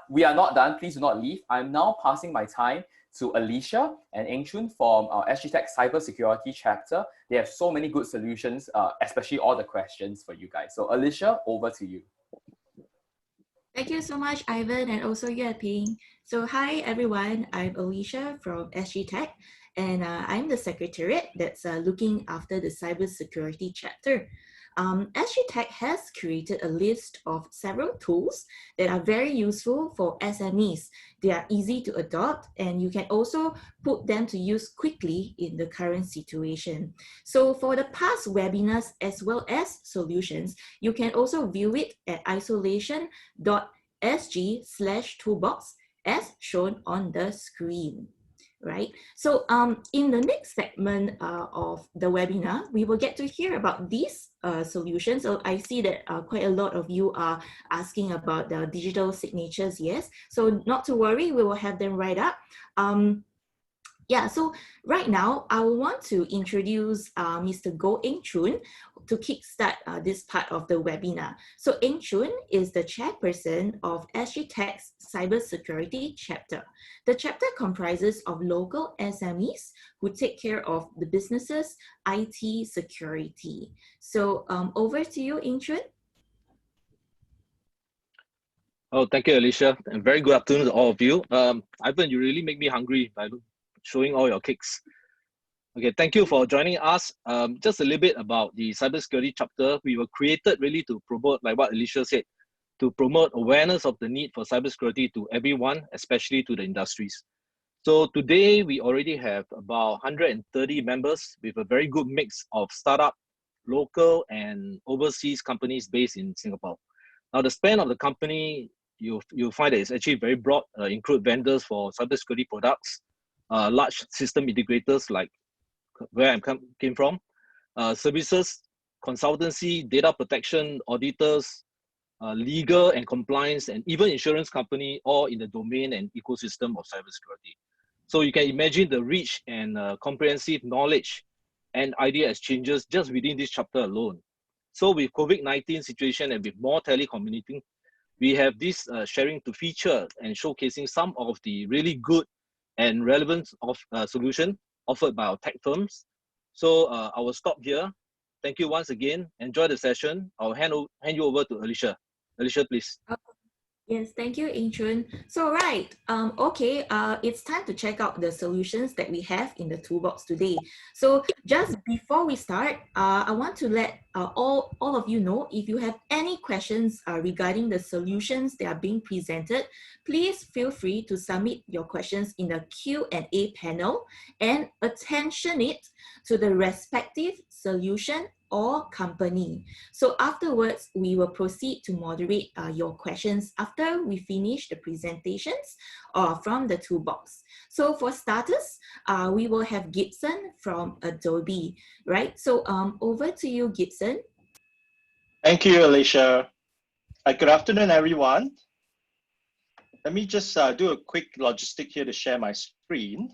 we are not done. Please do not leave. I'm now passing my time to Alicia and Eng Chun from SGTech Cybersecurity Chapter. They have so many good solutions, especially all the questions for you guys. So Alicia, over to you. Thank you so much, Ivan, and also Yue Ping. So hi, everyone. I'm Alicia from SGTech, and I'm the secretariat that's looking after the cybersecurity chapter. SGTech has created a list of several tools that are very useful for SMEs. They are easy to adopt, and you can also put them to use quickly in the current situation. So for the past webinars as well as solutions, you can also view it at isolation.sg/toolbox as shown on the screen. Right. So in the next segment of the webinar, we will get to hear about these solutions. So I see that quite a lot of you are asking about the digital signatures. Yes. So not to worry, we will have them right up. Yeah, so right now, I want to introduce Mr. Goh Eng Chun to kickstart this part of the webinar. So Eng Chun is the chairperson of SGTech's Cybersecurity Chapter. The chapter comprises of local SMEs who take care of the business's IT security. So over to you, Eng Chun. Oh, thank you, Alicia, and very good afternoon to all of you. Ivan, you really make me hungry by showing all your cakes. Okay, thank you for joining us. Just a little bit about the cybersecurity chapter. We were created really to promote, like what Alicia said, to promote awareness of the need for cybersecurity to everyone, especially to the industries. So today we already have about 130 members with a very good mix of startup, local and overseas companies based in Singapore. Now the span of the company, you'll find that it's actually very broad, include vendors for cybersecurity products, large system integrators like where I came from, services, consultancy, data protection, auditors, legal and compliance, and even insurance company, all in the domain and ecosystem of cybersecurity. So you can imagine the rich and comprehensive knowledge and idea exchanges just within this chapter alone. So with COVID-19 situation and with more telecommuting, we have this sharing to feature and showcasing some of the really good and relevant of solution offered by our tech firms. So I will stop here. Thank you once again. Enjoy the session. I'll hand you over to Alicia. Alicia, please. Yes, thank you, Eng Chun. So right, okay, it's time to check out the solutions that we have in the toolbox today. So just before we start, I want to let all of you know, if you have any questions regarding the solutions that are being presented, please feel free to submit your questions in the Q&A panel and attention it to the respective solution or company. So afterwards, we will proceed to moderate your questions after we finish the presentations from the toolbox. So for starters, we will have Gibson from Adobe, right? So over to you, Gibson. Thank you, Alicia. Good afternoon, everyone. Let me just do a quick logistic here to share my screen.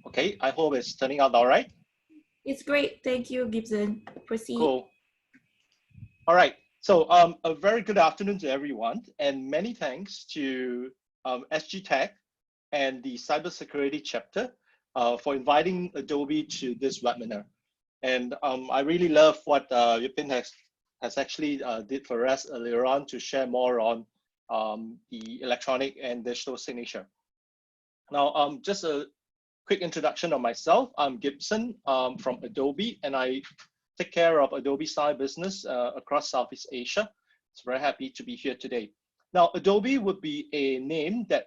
Okay, I hope it's turning out all right. It's great. Thank you, Gibson. Proceed. Cool. All right. So a very good afternoon to everyone, and many thanks to SGTech and the Cybersecurity Chapter for inviting Adobe to this webinar. And I really love what Yupin has actually did for us earlier on to share more on the electronic and digital signature. Now, just a quick introduction of myself. I'm Gibson from Adobe, and I take care of Adobe Site business across Southeast Asia. It's very happy to be here today. Now, Adobe would be a name that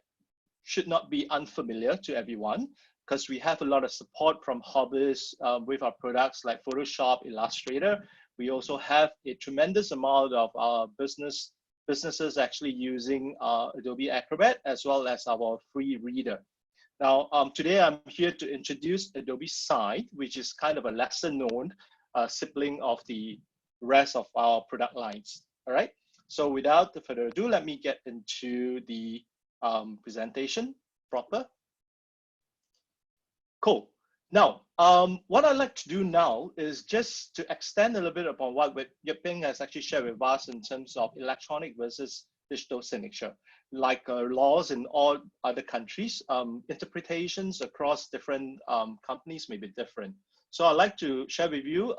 should not be unfamiliar to everyone because we have a lot of support from hobbyists with our products like Photoshop, Illustrator. We also have a tremendous amount of our businesses actually using Adobe Acrobat as well as our free reader. Now, today I'm here to introduce Adobe Site, which is kind of a lesser known sibling of the rest of our product lines. All right. So without further ado, let me get into the presentation proper. Cool. Now, what I'd like to do now is just to extend a little bit upon what Yuping has actually shared with us in terms of electronic versus digital signature. Like laws in all other countries, interpretations across different companies may be different. So I'd like to share with you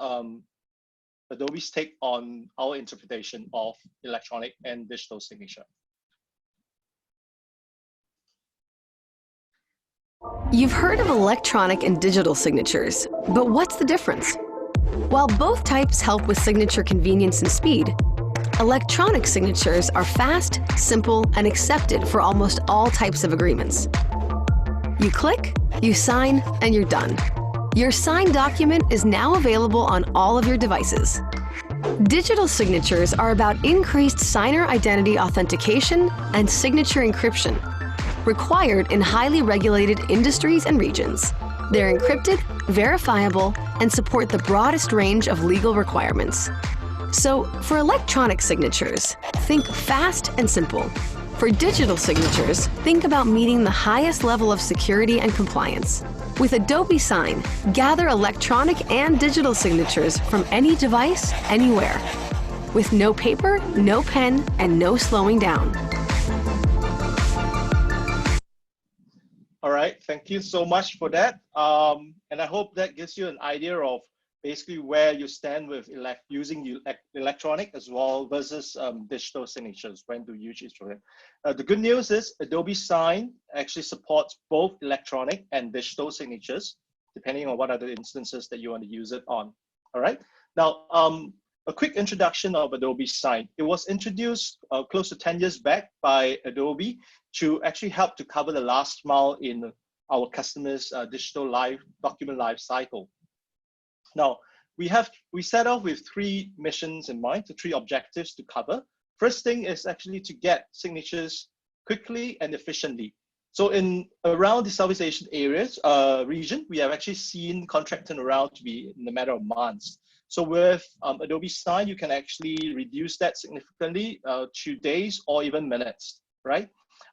Adobe's take on our interpretation of electronic and digital signature. You've heard of electronic and digital signatures, but what's the difference? While both types help with signature convenience and speed, electronic signatures are fast, simple, and accepted for almost all types of agreements. You click, you sign, and you're done. Your signed document is now available on all of your devices. Digital signatures are about increased signer identity authentication and signature encryption, required in highly regulated industries and regions. They're encrypted, verifiable, and support the broadest range of legal requirements. So, for electronic signatures, think fast and simple. For digital signatures, think about meeting the highest level of security and compliance. With Adobe Sign, gather electronic and digital signatures from any device, anywhere. With no paper, no pen, and no slowing down. All right, thank you so much for that. And I hope that gives you an idea of basically where you stand with using electronic as well versus digital signatures. When to use each of them. The good news is Adobe Sign actually supports both electronic and digital signatures, depending on what are the instances that you want to use it on. All right. Now, a quick introduction of Adobe Sign. It was introduced close to 10 years back by Adobe to actually help to cover the last mile in our customers' digital document life cycle. Now, we set off with 3 missions in mind, the 3 objectives to cover. First thing is actually to get signatures quickly and efficiently. So around the Southeast Asian areas, region, we have actually seen contract turnaround to be in a matter of months. So with Adobe Sign, you can actually reduce that significantly to days or even minutes, right?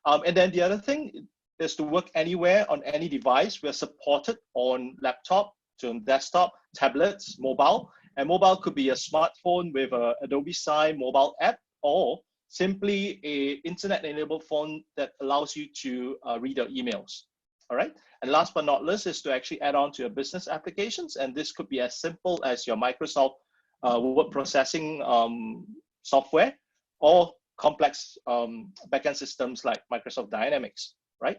And then the other thing is to work anywhere on any device. We're supported on laptop, to desktop, tablets, mobile. And mobile could be a smartphone with a Adobe Sign mobile app, or simply a internet-enabled phone that allows you to read your emails. All right. And last but not least is to actually add on to your business applications. And this could be as simple as your Microsoft word processing software, or complex backend systems like Microsoft Dynamics, right?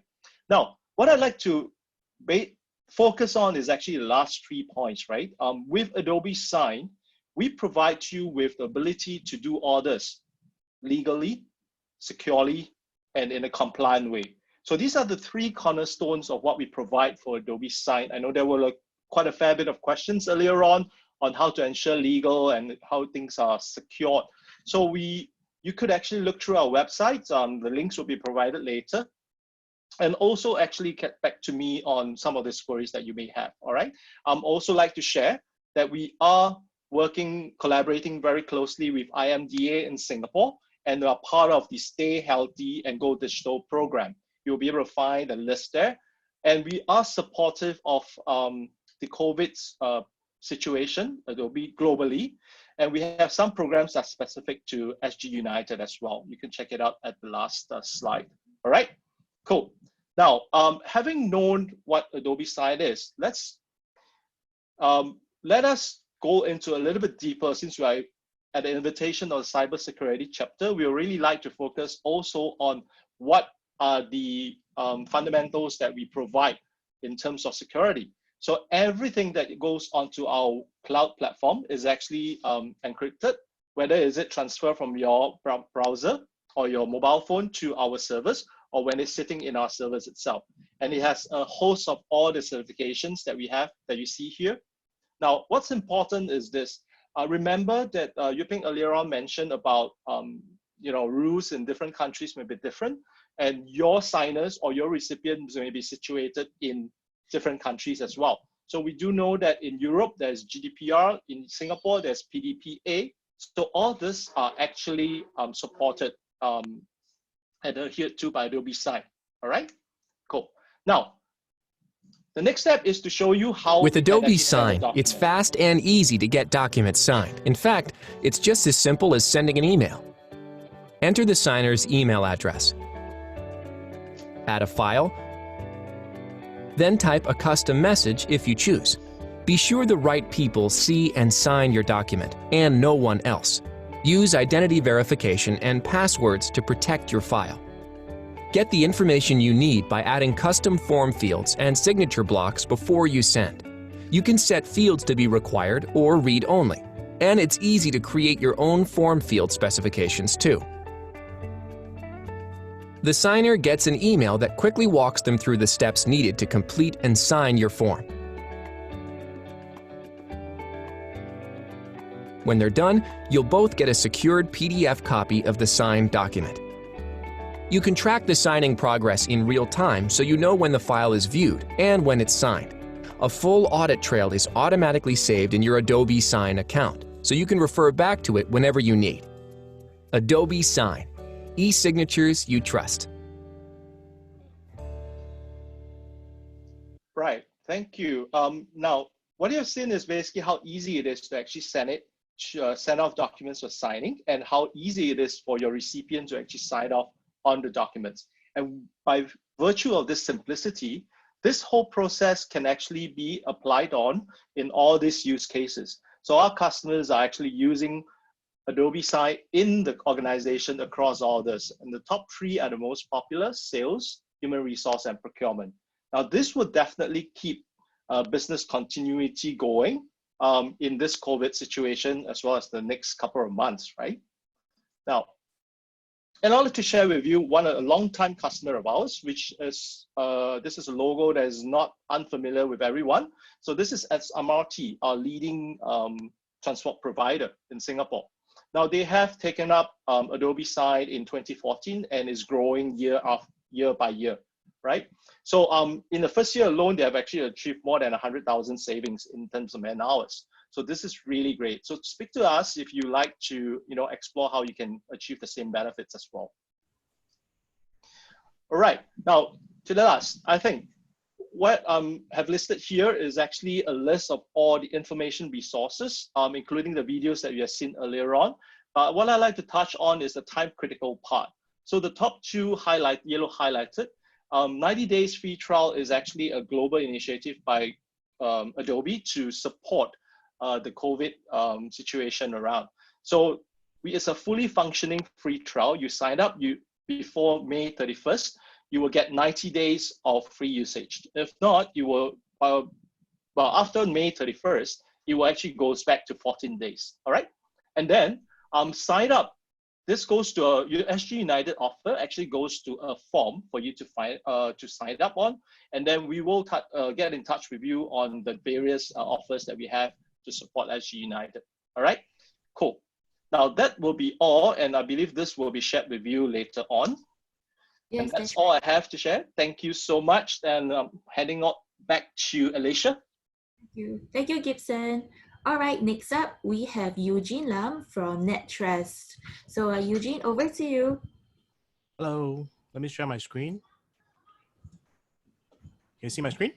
Now, what I'd like to focus on is actually the last 3 points, right? With Adobe Sign, we provide you with the ability to do orders legally, securely, and in a compliant way. So these are the 3 cornerstones of what we provide for Adobe Sign. I know there were quite a fair bit of questions earlier on how to ensure legal and how things are secured. So you could actually look through our website. The links will be provided later. And also actually get back to me on some of the queries that you may have, all right? Also like to share that we are collaborating very closely with IMDA in Singapore, and are part of the Stay Healthy and Go Digital program. You'll be able to find the list there. And we are supportive of the COVID situation, Adobe globally. And we have some programs that are specific to SG United as well. You can check it out at the last slide, all right? Cool. Now, having known what Adobe Site is, let us go into a little bit deeper. Since we are at the invitation of the Cybersecurity Chapter, we would really like to focus also on what are the fundamentals that we provide in terms of security. So everything that goes onto our cloud platform is actually encrypted, whether is it transfer from your browser or your mobile phone to our servers, or when it's sitting in our servers itself. And it has a host of all the certifications that we have that you see here. Now, what's important is this. Remember that Yuping earlier on mentioned about rules in different countries may be different, and your signers or your recipients may be situated in different countries as well. So we do know that in Europe, there's GDPR, in Singapore, there's PDPA. So all this are actually supported and adhered to by Adobe Sign. All right, cool. Now, the next step is to show you how. With Adobe Sign, it's fast and easy to get documents signed. In fact, it's just as simple as sending an email. Enter the signer's email address. Add a file. Then type a custom message if you choose. Be sure the right people see and sign your document, and no one else. Use identity verification and passwords to protect your file. Get the information you need by adding custom form fields and signature blocks before you send. You can set fields to be required or read-only, and it's easy to create your own form field specifications too. The signer gets an email that quickly walks them through the steps needed to complete and sign your form. When they're done, you'll both get a secured PDF copy of the signed document. You can track the signing progress in real time so you know when the file is viewed and when it's signed. A full audit trail is automatically saved in your Adobe Sign account, so you can refer back to it whenever you need. Adobe Sign. E-signatures you trust. Right, thank you. Now, what you've seen is basically how easy it is to actually send off documents for signing, and how easy it is for your recipient to actually sign off on the documents. And by virtue of this simplicity, this whole process can actually be applied on in all these use cases. So our customers are actually using Adobe Site in the organization across all this. And the top three are the most popular: sales, human resource, and procurement. Now, this will definitely keep business continuity going in this COVID situation, as well as the next couple of months, right? Now, in order to share with you a long-time customer of ours, which is, this is a logo that is not unfamiliar with everyone. So this is SMRT, our leading transport provider in Singapore. Now, they have taken up Adobe Site in 2014 and is growing year by year, right? So in the first year alone, they have actually achieved more than 100,000 savings in terms of man hours. So this is really great. So speak to us if you like to, explore how you can achieve the same benefits as well. All right, now to the last, I think what I have listed here is actually a list of all the information resources, including the videos that you have seen earlier on. What I like to touch on is the time critical part. So the top two yellow highlighted, 90 days free trial is actually a global initiative by Adobe to support the COVID situation around. So it's a fully functioning free trial. You sign up before May 31st, you will get 90 days of free usage. If not, you will, after May 31st, it will actually goes back to 14 days, all right? And then sign up. This goes to your SG United offer, actually goes to a form for you to sign up on. And then we will get in touch with you on the various offers that we have to support SG United. All right, cool. Now that will be all, and I believe this will be shared with you later on. Yes, and that's all I have to share. Thank you so much, and heading on back to Alicia. Thank you, Gibson. All right, next up we have Eugene Lam from NetTrust. So Eugene, over to you. Hello, let me share my screen. Can you see my screen?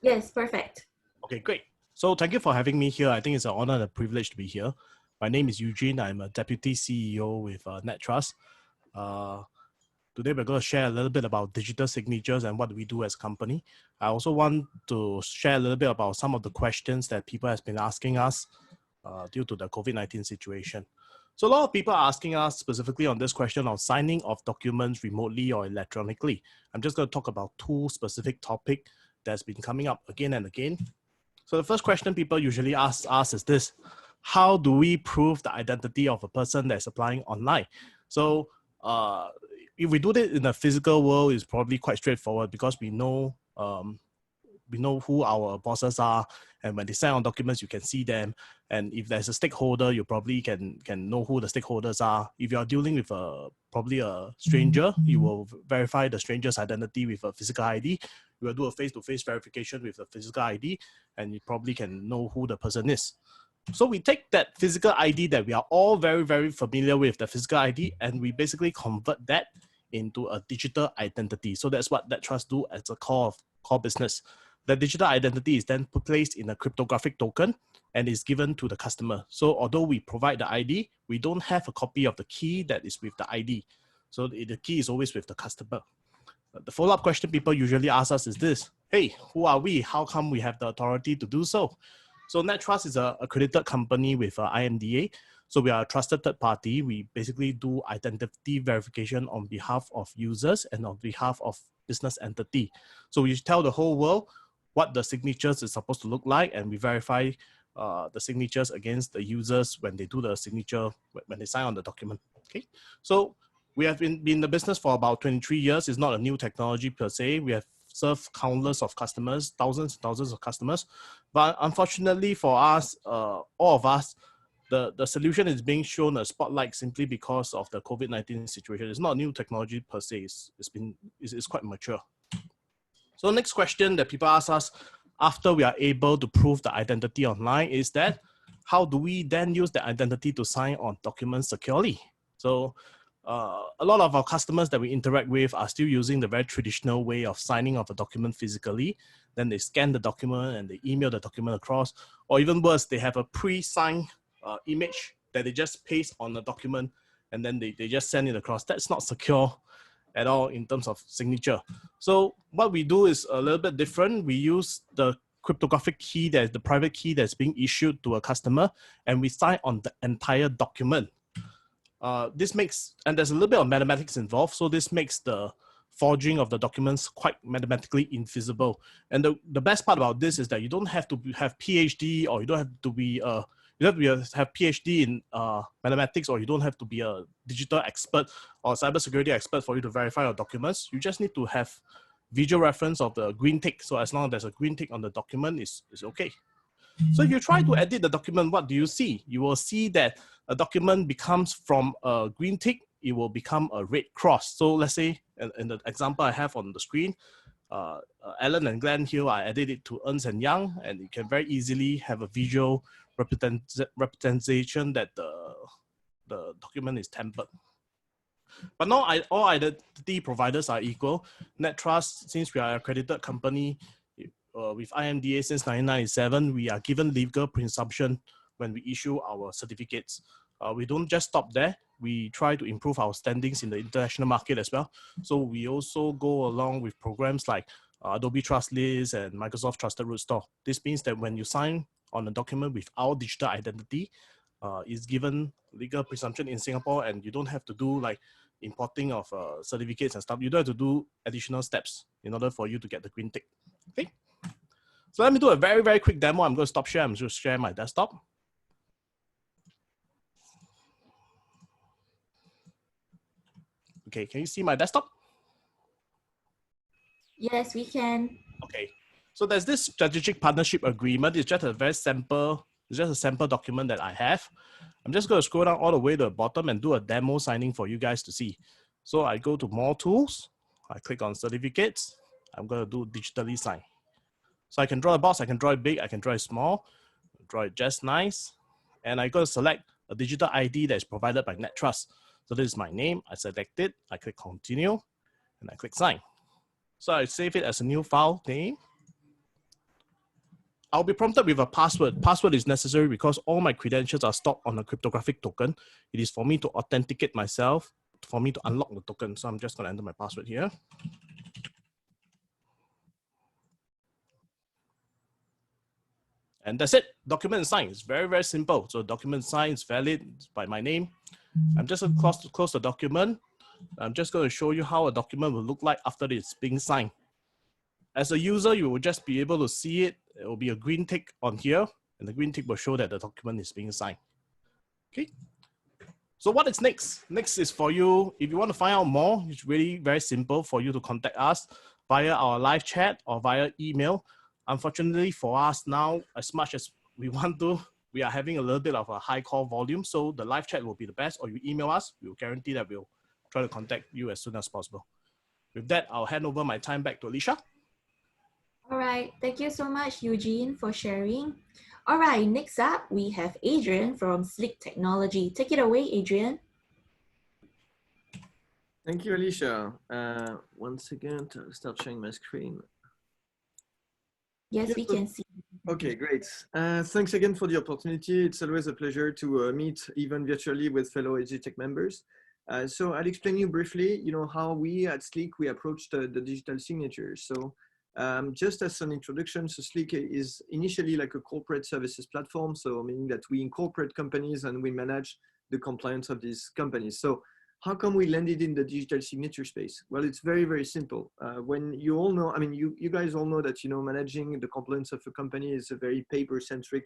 Yes, perfect. Okay, great. So thank you for having me here. I think it's an honor and a privilege to be here. My name is Eugene. I'm a Deputy CEO with NetTrust. Today we're going to share a little bit about digital signatures and what we do as a company. I also want to share a little bit about some of the questions that people have been asking us due to the COVID-19 situation. So a lot of people are asking us specifically on this question of signing of documents remotely or electronically. I'm just going to talk about two specific topics that's been coming up again and again. So the first question people usually ask us is this: how do we prove the identity of a person that's applying online? So if we do it in the physical world, it's probably quite straightforward because we know who our bosses are, and when they sign on documents, you can see them. And if there's a stakeholder, you probably can know who the stakeholders are. If you are dealing with probably a stranger, you will verify the stranger's identity with a physical ID. You will do a face-to-face verification with a physical ID, and you probably can know who the person is. So we take that physical ID that we are all very, very familiar with, the physical ID, and we basically convert that into a digital identity. So that's what NetTrust do as a core business. the digital identity is then placed in a cryptographic token and is given to the customer. So although we provide the ID, we don't have a copy of the key that is with the ID. So the key is always with the customer. The follow-up question people usually ask us is this: hey, who are we? How come we have the authority to do so? So NetTrust is an accredited company with IMDA. So we are a trusted third party. We basically do identity verification on behalf of users and on behalf of business entity. So we tell the whole world what the signatures is supposed to look like, and we verify the signatures against the users when they do the signature, when they sign on the document. Okay, so we have been in the business for about 23 years. It's not a new technology per se. We have served countless of customers, thousands and thousands of customers. But unfortunately for us, all of us, the solution is being shown a spotlight simply because of the COVID-19 situation. It's not a new technology per se. It's quite mature. So next question that people ask us after we are able to prove the identity online is that, how do we then use the identity to sign on documents securely? So a lot of our customers that we interact with are still using the very traditional way of signing of a document physically. Then they scan the document and they email the document across, or even worse, they have a pre-signed image that they just paste on the document and then they just send it across. That's not secure at all in terms of signature. So what we do is a little bit different. We use the cryptographic key, that is the private key that's being issued to a customer, and we sign on the entire document. This makes, and there's a little bit of mathematics involved, so this makes the forging of the documents quite mathematically infeasible. And the best part about this is that you don't have to have PhD, or you don't have to be you don't have to have PhD in mathematics, or you don't have to be a digital expert or cybersecurity expert for you to verify your documents. You just need to have visual reference of the green tick. So as long as there's a green tick on the document, it's okay. So if you try to edit the document, what do you see? You will see that a document becomes from a green tick, it will become a red cross. So let's say in the example I have on the screen, Alan and Glenn here, I added it to Ernst and Young, and you can very easily have a visual representation that the document is tempered. But not all identity providers are equal. NetTrust, since we are an accredited company with IMDA since 1997, we are given legal presumption when we issue our certificates. We don't just stop there. We try to improve our standings in the international market as well. So we also go along with programs like Adobe Trust List and Microsoft Trusted Root Store. This means that when you sign on a document with our digital identity, is given legal presumption in Singapore, and you don't have to do like importing of certificates and stuff. You don't have to do additional steps in order for you to get the green tick. Okay. So let me do a very, very quick demo. I'm going to stop share. I'm just share my desktop. Okay, can you see my desktop? Yes, we can. Okay, so there's this strategic partnership agreement. It's just a very sample, it's just a sample document that I have. I'm just going to scroll down all the way to the bottom and do a demo signing for you guys to see. So I go to more tools, I click on certificates. I'm going to do digitally sign. So I can draw a box, I can draw it big, I can draw it small, draw it just nice. And I go to select a digital ID that is provided by NetTrust. So this is my name, I select it, I click continue, and I click sign. So I save it as a new file name. I'll be prompted with a password. Password is necessary because all my credentials are stored on a cryptographic token. It is for me to authenticate myself, for me to unlock the token. So I'm just going to enter my password here. And that's it. Document signed. It's very, very simple. So document signed is valid by my name. I'm just going to close the document. I'm just going to show you how a document will look like after it's being signed. As a user, you will just be able to see it. It will be a green tick on here, and the green tick will show that the document is being signed. Okay. So what is next? Next is for you, if you want to find out more, it's really very simple for you to contact us via our live chat or via email. Unfortunately for us now, as much as we want to, we are having a little bit of a high call volume. So the live chat will be the best, or you email us. We'll guarantee that we'll try to contact you as soon as possible. With that, I'll hand over my time back to Alicia. All right, thank you so much, Eugene, for sharing. All right, next up, we have Adrian from Slick Technology. Take it away, Adrian. Thank you, Alicia. Once again, to start sharing my screen. Yes, we can see. Okay, great. Thanks again for the opportunity. It's always a pleasure to meet even virtually with fellow SGTech members. So I'll explain you briefly, how we at Sleek, we approached the digital signature. So just as an introduction, so Sleek is initially like a corporate services platform. So meaning that we incorporate companies and we manage the compliance of these companies. So how come we landed in the digital signature space? Well, it's very, very simple. When you all know, I mean, you guys all know that, managing the compliance of a company is a very paper-centric,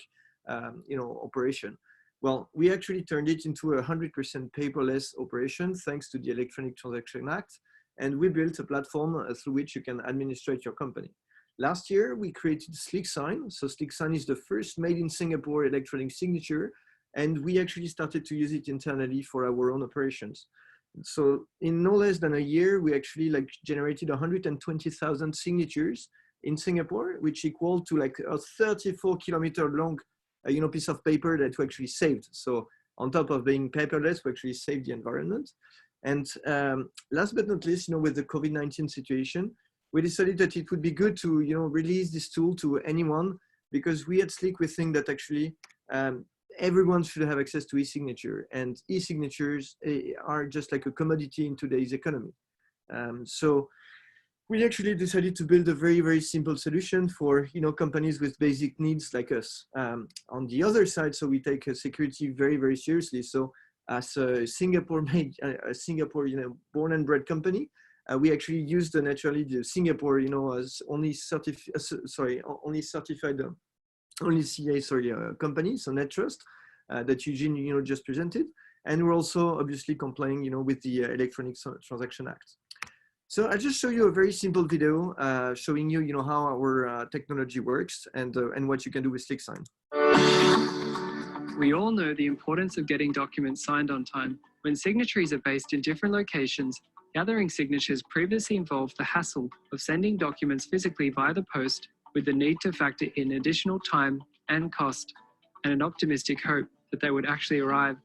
operation. Well, we actually turned it into a 100% paperless operation thanks to the Electronic Transaction Act. And we built a platform through which you can administrate your company. Last year, we created Sleek Sign. So Sleek Sign is the first made in Singapore electronic signature. And we actually started to use it internally for our own operations. So in no less than a year, we actually generated 120,000 signatures in Singapore, which equal to like a 34-kilometer long piece of paper that we actually saved. So on top of being paperless, we actually saved the environment. And last but not least, with the COVID-19 situation, we decided that it would be good to release this tool to anyone, because we at Sleek, we think that actually everyone should have access to e-signature, and e-signatures are just like a commodity in today's economy. So we actually decided to build a very, very simple solution for companies with basic needs like us. On the other side, so we take security very, very seriously. So as a Singapore-made, born and bred company, we actually used naturally the Singapore, as only certified. Only CA, company, so NetTrust, that Eugene, just presented. And we're also obviously complying, with the Electronic Transaction Act. So I'll just show you a very simple video showing you, how our technology works and what you can do with Sleek Sign. We all know the importance of getting documents signed on time. When signatories are based in different locations, gathering signatures previously involved the hassle of sending documents physically via the post, with the need to factor in additional time and cost, and an optimistic hope that they would actually arrive.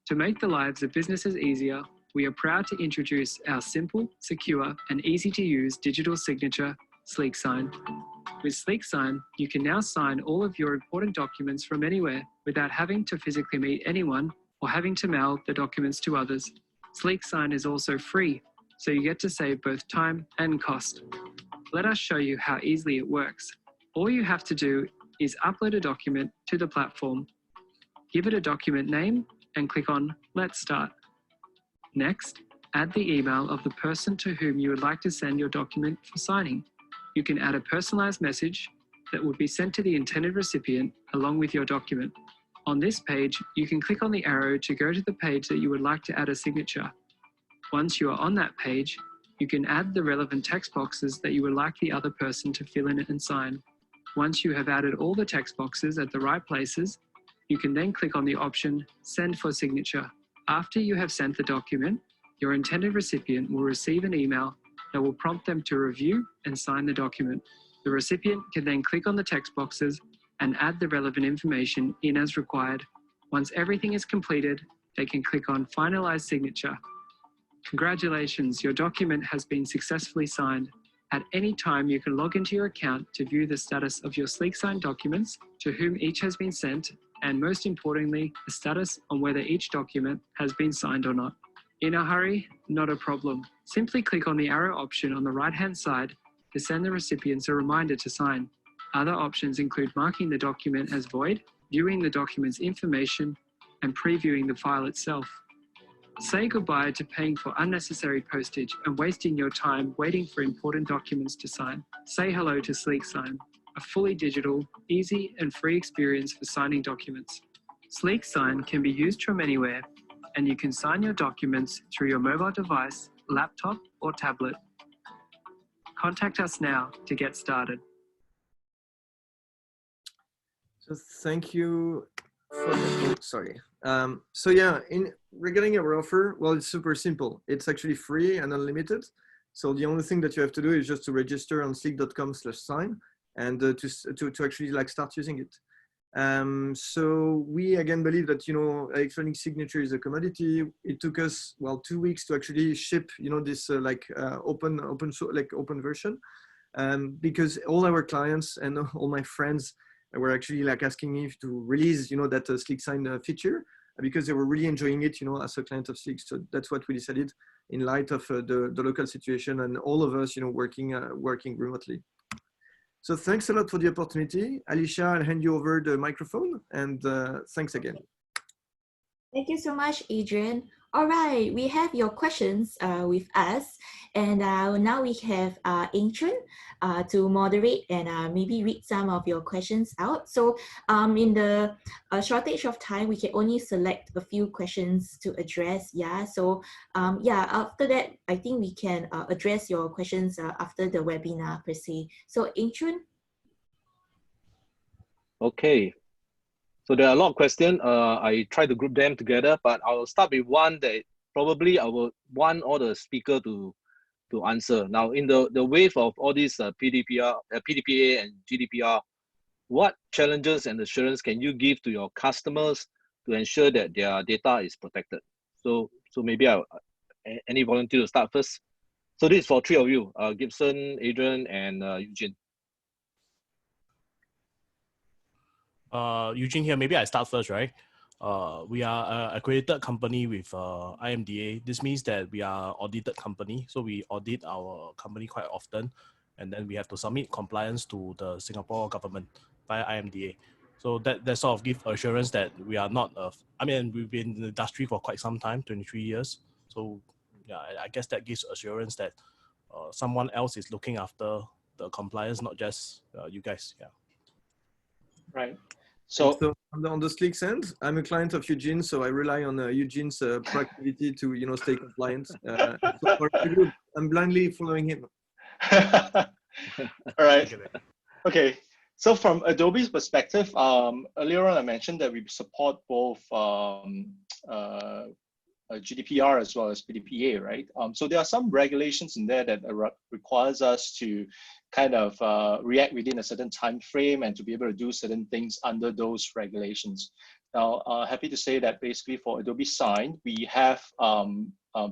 To make the lives of businesses easier, we are proud to introduce our simple, secure, and easy-to-use digital signature, Sleek Sign. With Sleek Sign, you can now sign all of your important documents from anywhere without having to physically meet anyone or having to mail the documents to others. Sleek Sign is also free, so you get to save both time and cost. Let us show you how easily it works. All you have to do is upload a document to the platform, give it a document name, and click on Let's Start. Next, add the email of the person to whom you would like to send your document for signing. You can add a personalized message that will be sent to the intended recipient along with your document. On this page, you can click on the arrow to go to the page that you would like to add a signature. Once you are on that page, you can add the relevant text boxes that you would like the other person to fill in and sign. Once you have added all the text boxes at the right places, you can then click on the option Send for Signature. After you have sent the document, your intended recipient will receive an email that will prompt them to review and sign the document. The recipient can then click on the text boxes and add the relevant information in as required. Once everything is completed, they can click on Finalize Signature. Congratulations, your document has been successfully signed. At any time, you can log into your account to view the status of your Sleek Sign documents, to whom each has been sent, and most importantly, the status on whether each document has been signed or not. In a hurry? Not a problem. Simply click on the arrow option on the right-hand side to send the recipients a reminder to sign. Other options include marking the document as void, viewing the document's information, and previewing the file itself. Say goodbye to paying for unnecessary postage and wasting your time waiting for important documents to sign. Say hello to Sleek Sign, a fully digital, easy and free experience for signing documents. Sleek Sign can be used from anywhere, and you can sign your documents through your mobile device, laptop or tablet. Contact us now to get started. So thank you for that. Sorry. So yeah, regarding our offer, well, it's super simple. It's actually free and unlimited. So the only thing that you have to do is just to register on sleek.com/sign and to actually start using it. So we again believe that, electronic signature is a commodity. It took us, 2 weeks to actually ship, this open version. because all our clients and all my friends were actually like asking me to release, that Slick Sign feature, because they were really enjoying it, as a client of Slick. So that's what we decided in light of the local situation and all of us, working remotely. So thanks a lot for the opportunity. Alicia, I'll hand you over the microphone, and thanks again. Thank you so much, Adrian. All right, we have your questions with us, and now we have Ingchun to moderate and maybe read some of your questions out. So in the shortage of time, we can only select a few questions to address. Yeah, so yeah, after that, I think we can address your questions after the webinar per se. So Ingchun. Okay. So there are a lot of questions. I try to group them together, but I'll start with one that probably I will want all the speaker to answer. Now, in the wave of all these PDPA and GDPR, what challenges and assurance can you give to your customers to ensure that their data is protected? So maybe any volunteer to start first. So this is for three of you, Gibson, Adrian, and Eugene. Eugene here, maybe I start first, right? We are an accredited company with IMDA. This means that we are audited company. So we audit our company quite often, and then we have to submit compliance to the Singapore government via IMDA. So that sort of gives assurance that we are not, I mean, we've been in the industry for quite some time, 23 years. So yeah, I guess that gives assurance that someone else is looking after the compliance, not just you guys, yeah. Right. So on the Slick end, I'm a client of Eugene, so I rely on Eugene's proactivity to stay compliant. So I'm blindly following him. all right. Okay. So from Adobe's perspective, earlier on I mentioned that we support both GDPR as well as PDPA, right? So there are some regulations in there that requires us to kind of react within a certain time frame and to be able to do certain things under those regulations. Now, happy to say that basically for Adobe Sign, we have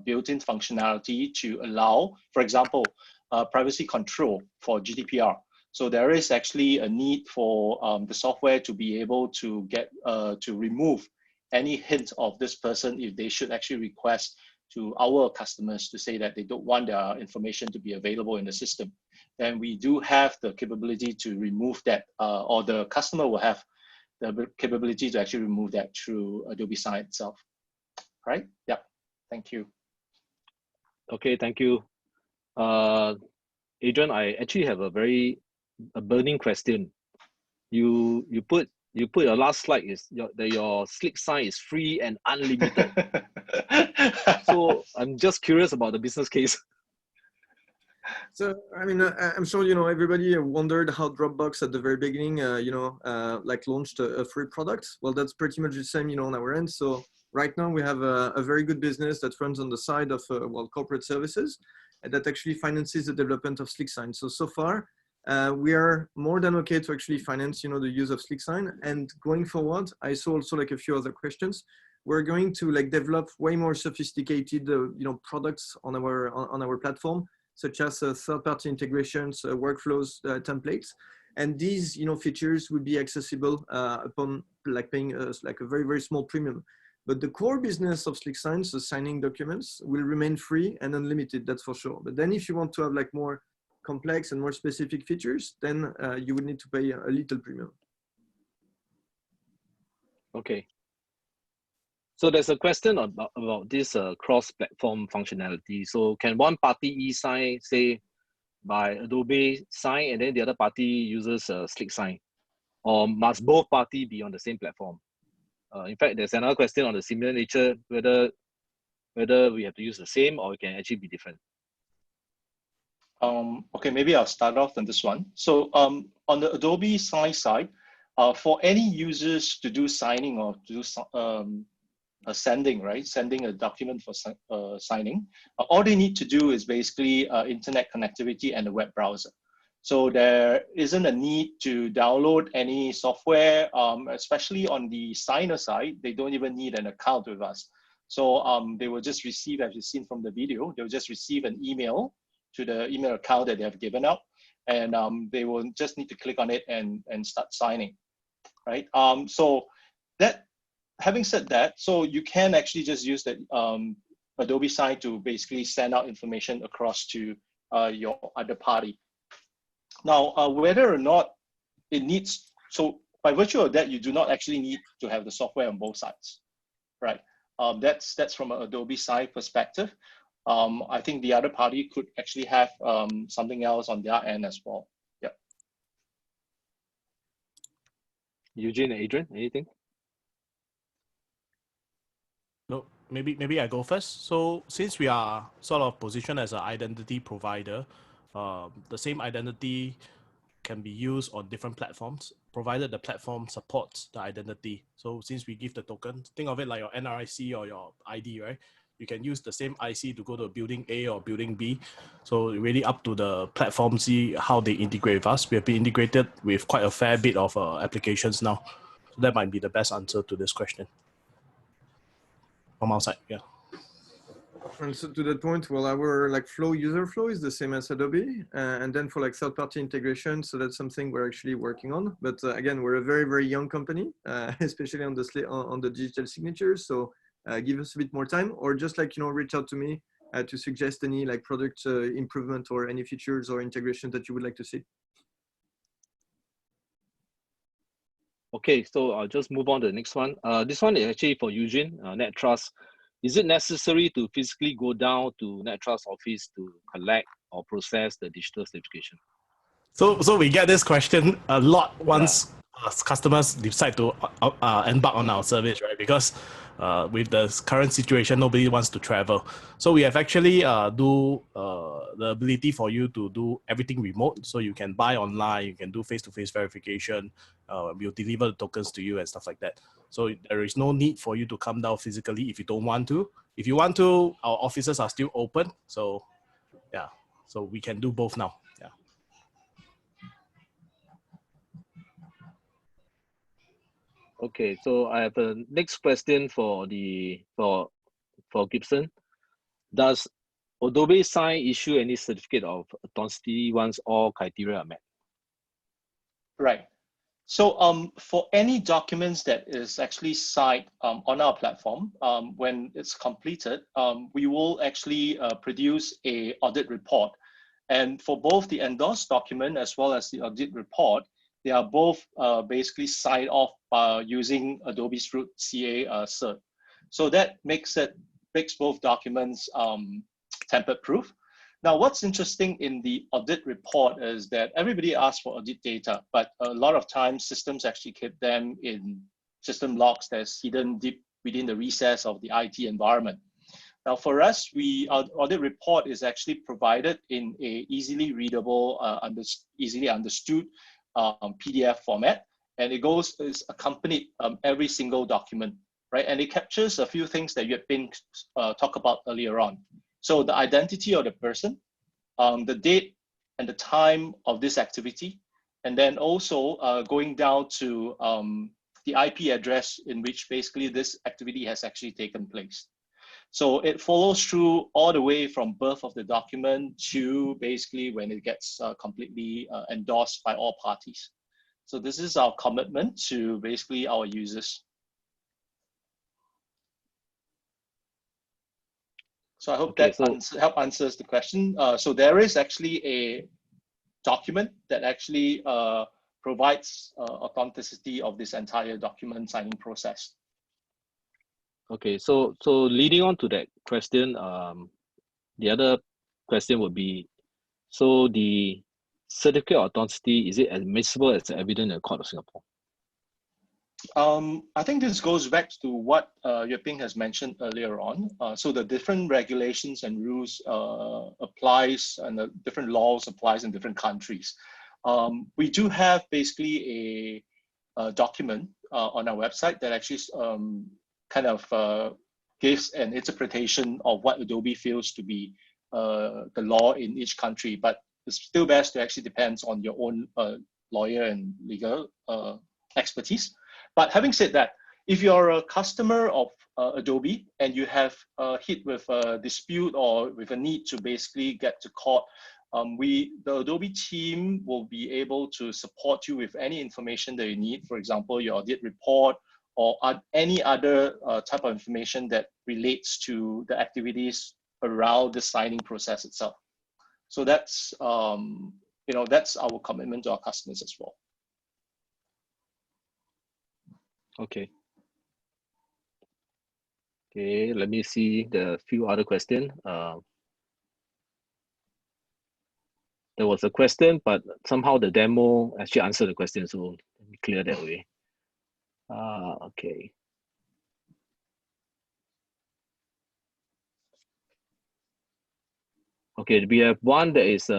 built-in functionality to allow, for example, privacy control for GDPR. So there is actually a need for the software to be able to get to remove any hint of this person if they should actually request to our customers to say that they don't want their information to be available in the system. Then we do have the capability to remove that, or the customer will have the capability to actually remove that through Adobe Sign itself. Right? Yeah. Thank you. Okay, thank you. Adrian, I actually have a burning question. You put your last slide is your Slick Sign is free and unlimited. So I'm just curious about the business case. So, I mean, I'm sure, everybody wondered how Dropbox at the very beginning, like launched a free product. Well, that's pretty much the same, on our end. So right now we have a very good business that runs on the side of, corporate services and that actually finances the development of Slick Sign. So far, we are more than okay to actually finance, the use of Slick Sign. And going forward, I saw also like a few other questions. We're going to like develop way more sophisticated, products on our platform, such as third-party integrations, workflows, templates, and these, features will be accessible upon like paying like a very, very small premium. But the core business of Slick Sign, so signing documents, will remain free and unlimited. That's for sure. But then, if you want to have like more complex and more specific features, then you would need to pay a little premium. Okay. So there's a question about this cross-platform functionality. So can one party e-sign, say, by Adobe Sign, and then the other party uses Slick Sign? Or must both parties be on the same platform? In fact, there's another question on the similar nature, whether we have to use the same or it can actually be different. Okay, maybe I'll start off on this one. So on the Adobe Sign side, for any users to do signing or to do sending, right? Sending a document for signing. All they need to do is basically internet connectivity and a web browser. So there isn't a need to download any software, especially on the signer side. They don't even need an account with us. So they will just receive, as you've seen from the video, they'll just receive an email to the email account that they have given out. and they will just need to click on it and start signing, right? So that, having said that, so you can actually just use that Adobe Sign to basically send out information across to your other party. Now, whether or not it needs, so by virtue of that, you do not actually need to have the software on both sides, right? That's from an Adobe Site perspective. I think the other party could actually have something else on their end as well. Yeah. Eugene and Adrian, anything? No, maybe I go first. So since we are sort of positioned as an identity provider, the same identity can be used on different platforms, provided the platform supports the identity. So since we give the token, think of it like your NRIC or your ID, right? You can use the same IC to go to building A or building B. So really up to the platform, see how they integrate with us. We have been integrated with quite a fair bit of applications now. So that might be the best answer to this question from our side, yeah. And so to that point, well, our like user flow is the same as Adobe, and then for like third-party integration, so that's something we're actually working on. But again, we're a very, very young company, especially on the digital signatures. So give us a bit more time, or just like reach out to me to suggest any like product improvement or any features or integration that you would like to see. Okay, so I'll just move on to the next one. This one is actually for Eugene, NetTrust. Is it necessary to physically go down to NetTrust office to collect or process the digital certification? So we get this question a lot once customers decide to embark on our service, right? Because with the current situation, nobody wants to travel. So we have actually the ability for you to do everything remote. So you can buy online, you can do face-to-face verification. We'll deliver the tokens to you and stuff like that. So there is no need for you to come down physically if you don't want to. If you want to, our offices are still open. So yeah, so we can do both now. Yeah. Okay, so I have a next question for Gibson. Does Adobe Sign issue any certificate of authenticity once all criteria are met? Right. So for any documents that is actually signed on our platform, when it's completed, we will actually produce an audit report. And for both the endorsed document as well as the audit report, they are both basically signed off using Adobe's root CA cert. So that makes both documents tamper proof. Now, what's interesting in the audit report is that everybody asks for audit data, but a lot of times systems actually keep them in system logs that's hidden deep within the recess of the IT environment. Now, for us, our audit report is actually provided in a easily readable, easily understood PDF format, and is accompanied every single document, right? And it captures a few things that you have been talked about earlier on. So the identity of the person, the date and the time of this activity, and then also going down to the IP address in which basically this activity has actually taken place. So it follows through all the way from birth of the document to basically when it gets completely endorsed by all parties. So this is our commitment to basically our users. So I hope that answers the question. So there is actually a document that actually provides authenticity of this entire document signing process. Okay, so leading on to that question, the other question would be, so the certificate of authenticity, is it admissible as evidence in the Court of Singapore? I think this goes back to what Yue-Ping has mentioned earlier on. So the different regulations and rules applies, and the different laws applies in different countries. We do have basically a document on our website that actually kind of gives an interpretation of what Adobe feels to be the law in each country, but it's still best to actually depends on your own lawyer and legal expertise. But having said that, if you're a customer of Adobe and you have hit with a dispute or with a need to basically get to court the Adobe team will be able to support you with any information that you need. For example, your audit report or any other type of information that relates to the activities around the signing process itself. So that's that's our commitment to our customers as well. Okay. Okay, let me see the few other questions. There was a question, but somehow the demo actually answered the question, so let me clear that way. Okay. Okay, we have one that is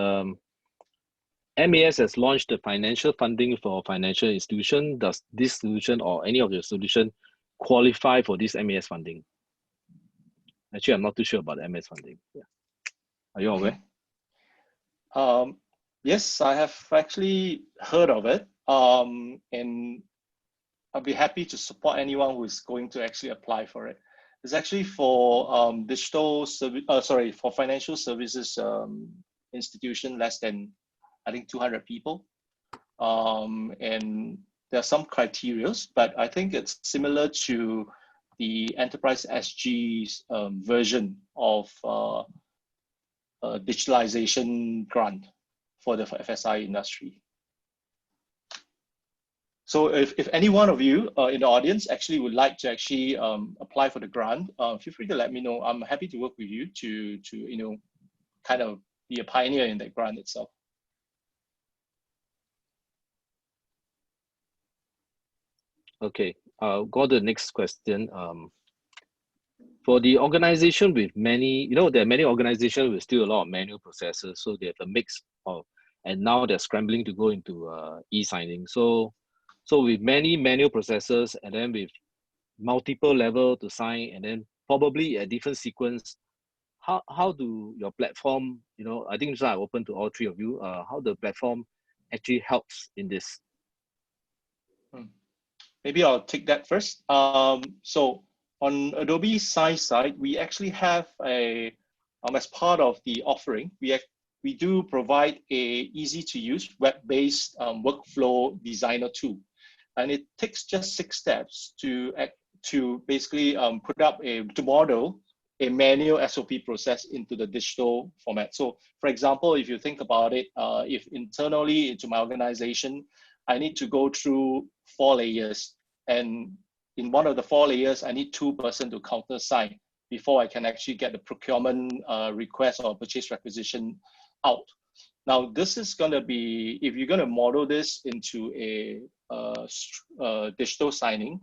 MAS has launched the financial funding for financial institution. Does this solution or any of your solution qualify for this MAS funding? Actually, I'm not too sure about the MAS funding. Yeah. Are you aware? Yes, I have actually heard of it. And I'll be happy to support anyone who is going to actually apply for it. It's actually for for financial services institution less than, I think, 200 people. And there are some criteria, but I think it's similar to the Enterprise SG's version of Digitalisation Grant for the FSI industry. So if any one of you in the audience actually would like to actually apply for the grant, feel free to let me know. I'm happy to work with you to kind of be a pioneer in that grant itself. Okay, I'll go to the next question. For the organization with many, there are many organizations with still a lot of manual processes, so they have a mix of, and now they're scrambling to go into e-signing. So with many manual processes and then with multiple level to sign and then probably a different sequence, how do your platform, I think this is open to all three of you, how the platform actually helps in this? Maybe I'll take that first. So on Adobe Sign side, we actually have as part of the offering, we do provide a easy to use web-based workflow designer tool. And it takes just 6 steps to basically to model a manual SOP process into the digital format. So for example, if you think about it, if internally into my organization, I need to go through 4 layers. And in one of the 4 layers, I need 2 persons to countersign before I can actually get the procurement request or purchase requisition out. Now, this is going to be, if you're going to model this into a digital signing,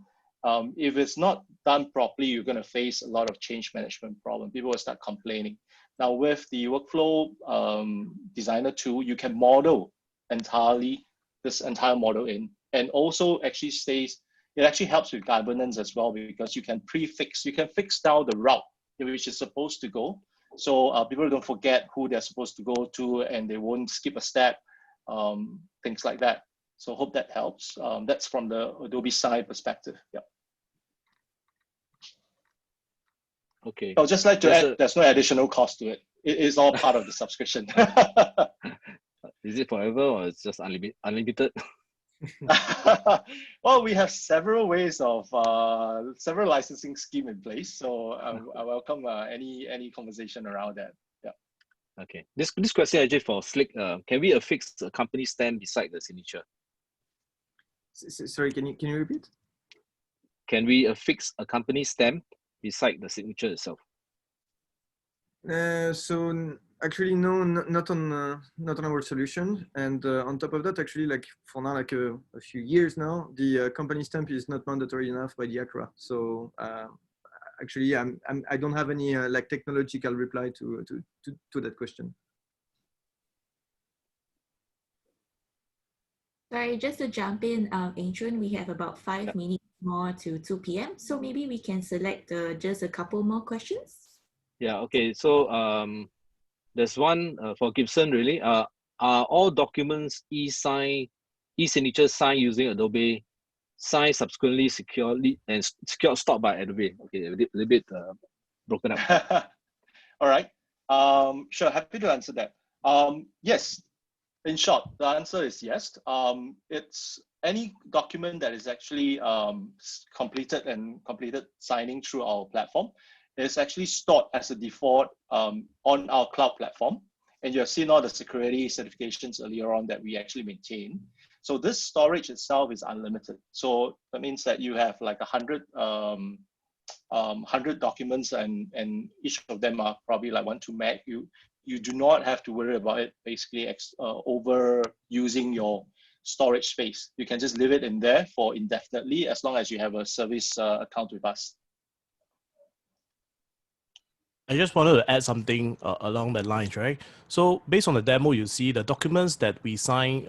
if it's not done properly, you're going to face a lot of change management problem. People will start complaining. Now, with the workflow designer tool, you can model this entire model in, and also actually it actually helps with governance as well, because you can fix down the route which is supposed to go. So people don't forget who they're supposed to go to, and they won't skip a step, things like that. So hope that helps. That's from the Adobe Site perspective. Yeah. Okay. I'd just like to add, there's no additional cost to it. It is all part of the subscription. Is it forever or it's just unlimited? Well, we have several ways of several licensing scheme in place, so I welcome any conversation around that. Yeah. Okay. This question actually for Slick. Can we affix a company stamp beside the signature? Sorry, can you repeat? Can we affix a company stamp beside the signature itself? So actually, no, not on our solution. And on top of that, actually, like for now, like a few years now, the company stamp is not mandatory enough by the ACRA. So actually, I don't have any like technological reply to that question. Sorry, just to jump in, Adrian, we have about 5 minutes more to 2 p.m. So maybe we can select just a couple more questions. Yeah, okay. So there's one for Gibson, really. Are all documents e-signature signed using Adobe Sign subsequently securely and secured stored by Adobe? Okay, a little bit broken up. All right. Sure, happy to answer that. Yes. In short, the answer is yes. It's any document that is actually completed signing through our platform is actually stored as a default on our cloud platform. And you have seen all the security certifications earlier on that we actually maintain. So this storage itself is unlimited. So that means that you have like 100 documents, and each of them are probably like 1-2 meg. You do not have to worry about it basically over using your storage space. You can just leave it in there for indefinitely as long as you have a service account with us. I just wanted to add something along that lines, right? So based on the demo, you see the documents that we sign,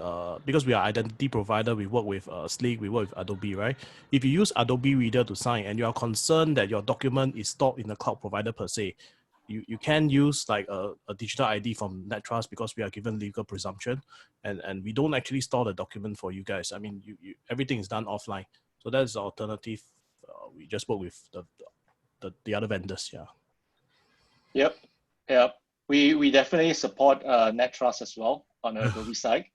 because we are identity provider, we work with Sleek, we work with Adobe, right? If you use Adobe Reader to sign and you are concerned that your document is stored in the cloud provider per se, you can use like a digital ID from NetTrust because we are given legal presumption, and we don't actually store the document for you guys. I mean, everything is done offline. So that's the alternative. We just work with the other vendors, yeah. Yep. We definitely support NetTrust as well on Adobe Site.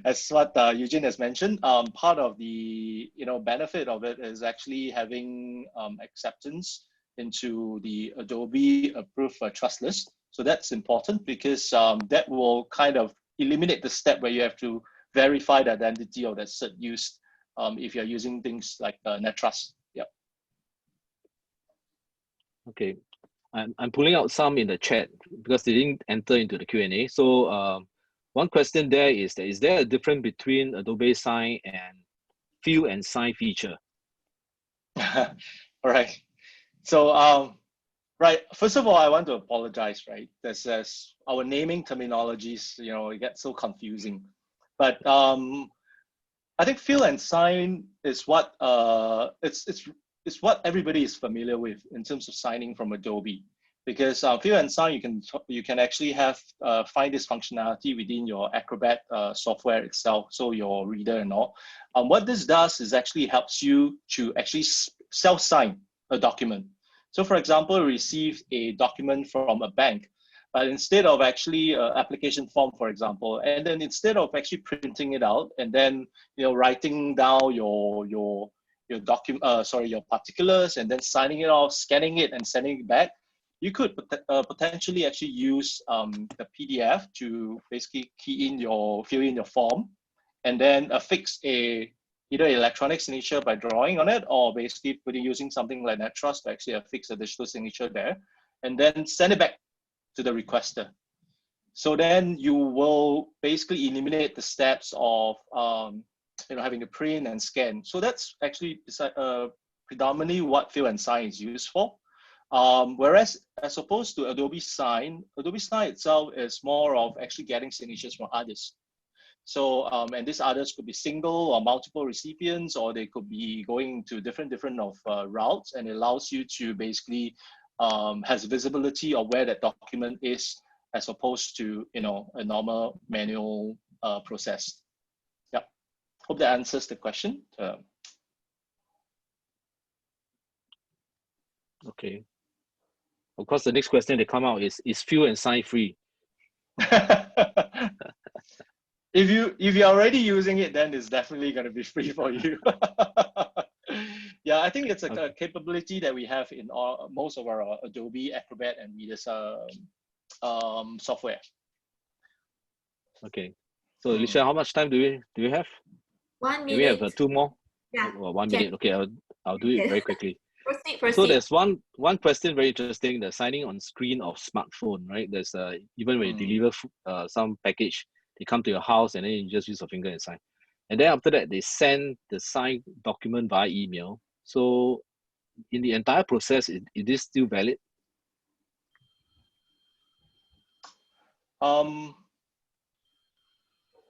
As what Eugene has mentioned, part of the benefit of it is actually having acceptance into the Adobe approved trust list. So that's important because that will kind of eliminate the step where you have to verify the identity of that cert used if you're using things like NetTrust. Yep. Okay. I'm pulling out some in the chat because they didn't enter into the Q&A. So one question there is there a difference between Adobe Sign and Fill and Sign feature? All right. So right, first of all, I want to apologize, right? There's our naming terminologies, it gets so confusing. But I think Fill and Sign is what it's what everybody is familiar with in terms of signing from Adobe, because Fill and Sign you can actually find this functionality within your Acrobat software itself, so your reader and all. What this does is actually helps you to actually self-sign a document. So, for example, you received a document from a bank, but instead of actually application form, for example, and then instead of actually printing it out and then writing down your particulars and then signing it off, scanning it and sending it back, you could potentially actually use the PDF to basically fill in your form, and then affix either electronic signature by drawing on it, or basically using something like NetTrust to actually affix a digital signature there, and then send it back to the requester. So then you will basically eliminate the steps of having to print and scan. So that's actually predominantly what Fill and Sign is used for. Whereas as opposed to Adobe Sign itself is more of actually getting signatures from others. So and these others could be single or multiple recipients, or they could be going to different routes, and it allows you to basically has visibility of where that document is, as opposed to a normal manual process. Yeah, hope that answers the question. Okay. Of course, the next question that come out is Fill and Sign free? If you're already using it, then it's definitely going to be free for you. Yeah, I think it's a capability that we have in most of our Adobe Acrobat and Reader's software. Okay. So Alicia, how much time do we have? 1 minute. Do we have 2 more? Yeah. Well, 1 minute. Okay, I'll do it very quickly. Proceed. So there's one question very interesting, the signing on screen of smartphone, right? There's even when you deliver some package, they come to your house and then you just use your finger and sign. And then after that, they send the signed document via email. So in the entire process, is this still valid?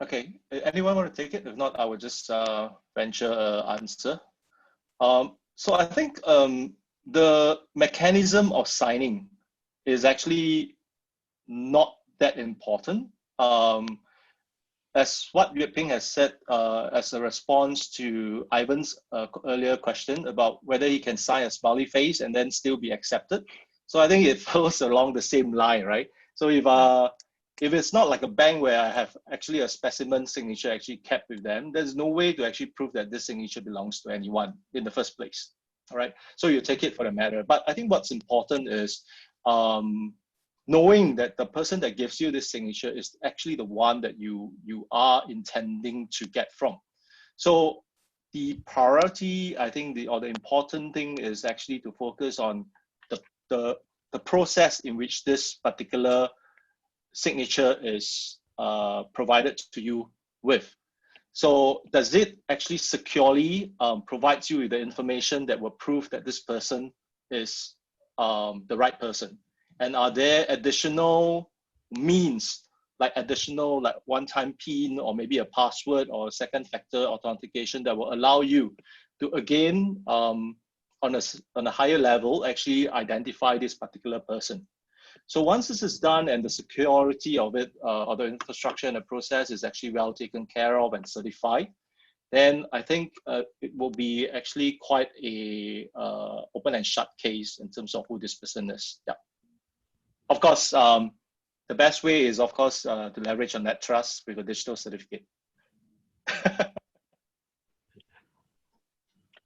Okay, anyone want to take it? If not, I will just venture an answer. So I think the mechanism of signing is actually not that important. As what Yue Ping has said as a response to Ivan's earlier question about whether he can sign a smiley face and then still be accepted. So I think it follows along the same line, right? So if it's not like a bank where I have actually a specimen signature actually kept with them, there's no way to actually prove that this signature belongs to anyone in the first place. All right, so you take it for the matter. But I think what's important is knowing that the person that gives you this signature is actually the one that you are intending to get from. So the priority, I think, the important thing is actually to focus on the process in which this particular signature is provided to you with. So does it actually securely provides you with the information that will prove that this person is the right person? And are there additional means, like additional like one-time PIN or maybe a password or a second factor authentication that will allow you to again on a higher level actually identify this particular person? So once this is done and the security of it, or the infrastructure and the process is actually well taken care of and certified, then I think it will be actually quite a open and shut case in terms of who this person is. Yeah. Of course, the best way is, of course, to leverage on that trust with a digital certificate.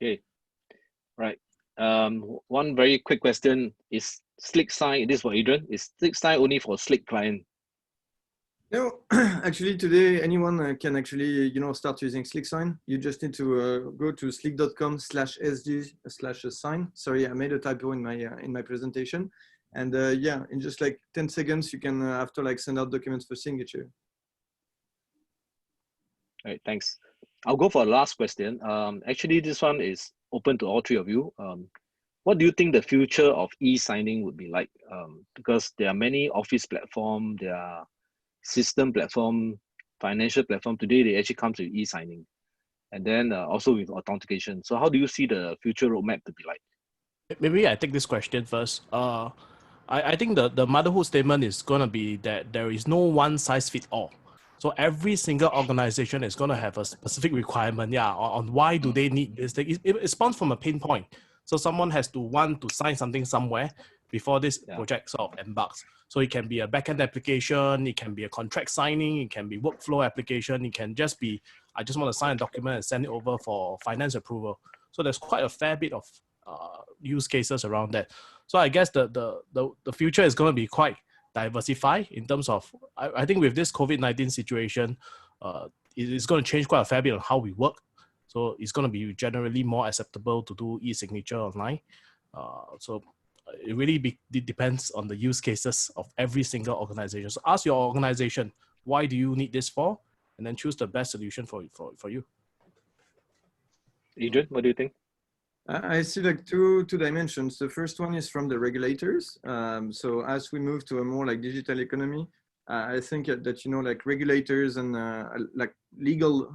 Okay, right. One very quick question is Slick Sign, this is for Adrian, is Slick Sign only for Slick client? No, actually today anyone can actually start using Slick Sign. You just need to go to slick.com/sg/sign. Sorry, I made a typo in my presentation. And yeah, in just like 10 seconds, you can after like send out documents for signature. All right, thanks. I'll go for the last question. Actually, this one is open to all three of you. What do you think the future of e-signing would be like? Because there are many office platform, there are system platform, financial platform. Today, they actually come to e-signing. And then also with authentication. So how do you see the future roadmap to be like? Maybe I take this question first. I think the motherhood statement is going to be that there is no one size fits all. So every single organization is going to have a specific requirement, on why do they need this thing. It spawns from a pain point. So someone has to want to sign something somewhere before this project sort of embarks. So it can be a backend application, it can be a contract signing, it can be workflow application, it can just be, I just want to sign a document and send it over for finance approval. So there's quite a fair bit of use cases around that. So I guess the future is going to be quite diversified in terms of, I think with this COVID-19 situation, it is going to change quite a fair bit on how we work. So it's going to be generally more acceptable to do e-signature online. So it really depends on the use cases of every single organization. So ask your organization, why do you need this for? And then choose the best solution for you. Adrian, what do you think? I see like two dimensions. The first one is from the regulators. So as we move to a more like digital economy, I think that like regulators and like legal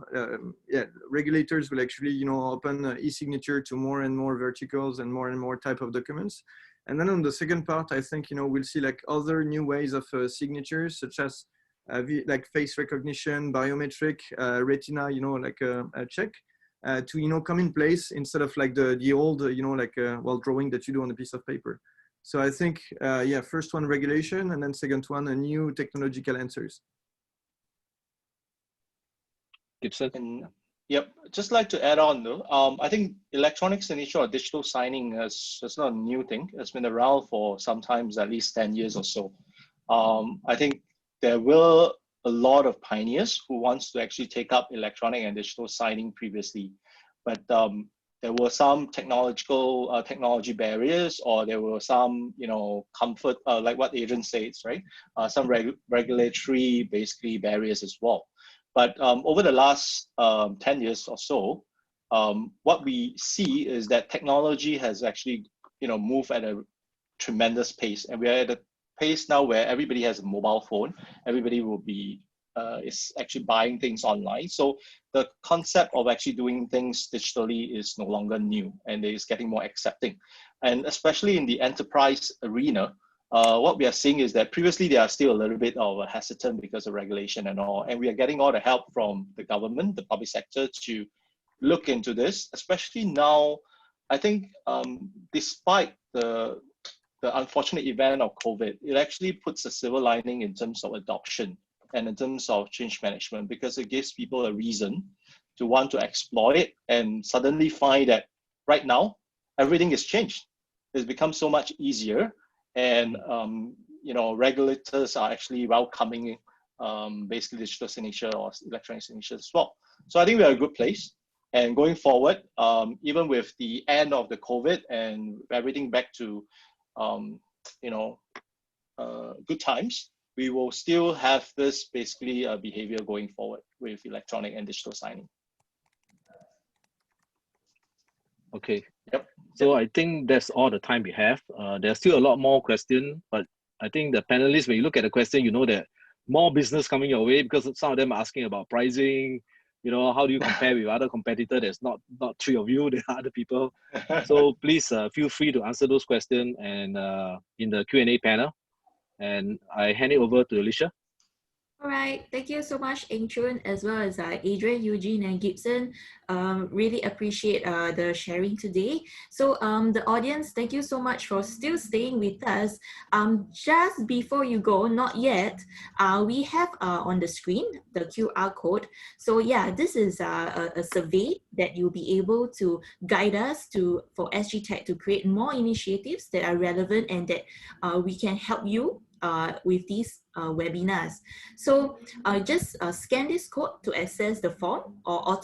regulators will actually open e-signature to more and more verticals and more type of documents. And then on the second part, I think we'll see like other new ways of signatures, such as like face recognition, biometric, retina, like a check. To come in place instead of like the old drawing that you do on a piece of paper. So I think first one regulation, and then second one a new technological answers. Gibson. And yep, just like to add on though, I think electronic signature or digital signing is not a new thing. It's been around for sometimes at least 10 years or so. I think there were a lot of pioneers who wants to actually take up electronic and digital signing previously, but there were some technology barriers, or there were some comfort, like what Adrian says, right? Some regulatory basically barriers as well. But over the last 10 years or so, what we see is that technology has actually moved at a tremendous pace, and we are at a pace now where everybody has a mobile phone. Everybody will be is actually buying things online. So the concept of actually doing things digitally is no longer new, and it is getting more accepting. And especially in the enterprise arena, what we are seeing is that previously they are still a little bit of a hesitant because of regulation and all, and we are getting all the help from the government, the public sector, to look into this. Especially now, I think despite the the unfortunate event of COVID, it actually puts a silver lining in terms of adoption and in terms of change management, because it gives people a reason to want to explore it and suddenly find that right now, everything has changed. It's become so much easier, and regulators are actually welcoming basically digital signature or electronic signature as well. So I think we're in a good place. And going forward, even with the end of the COVID and everything back to good times, we will still have this basically behavior going forward with electronic and digital signing. Okay. Yep. So I think that's all the time we have. There's still a lot more questions, but I think the panelists, when you look at the question, you know that more business coming your way, because some of them are asking about pricing. How do you compare with other competitor? There's not three of you, there are other people. So please feel free to answer those questions and in the Q&A panel. And I hand it over to Alicia. All right, thank you so much, Eng Chun, as well as Adrian, Eugene, and Gibson. Really appreciate the sharing today. So the audience, thank you so much for still staying with us. Just before you go, not yet, we have on the screen the QR code. So yeah, this is a survey that you'll be able to guide us for SGTech to create more initiatives that are relevant and that we can help you with these webinars. So just scan this code to access the form, or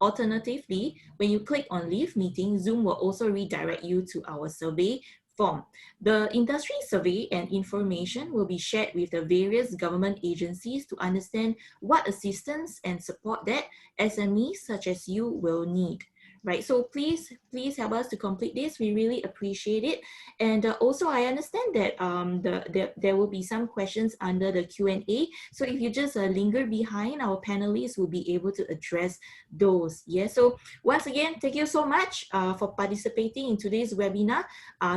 alternatively, when you click on Leave Meeting, Zoom will also redirect you to our survey form. The industry survey and information will be shared with the various government agencies to understand what assistance and support that SMEs such as you will need. Right, so please help us to complete this. We really appreciate it. And also, I understand that there will be some questions under the Q&A. So if you just linger behind, our panelists will be able to address those. Yeah. So once again, thank you so much for participating in today's webinar.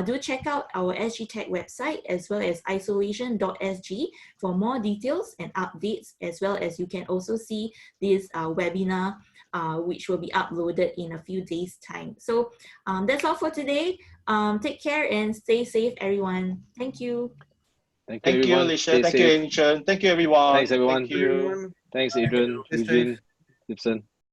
Do check out our SGTech website as well as isolation.sg for more details and updates, as well as you can also see this webinar which will be uploaded in a few days' time. So that's all for today. Take care and stay safe, everyone. Thank you. Thank you, Alicia. Thank you, Eng Chun. Thank you, everyone. Thanks, everyone. Thank you. Thanks, Adrian, Eugene, Gibson.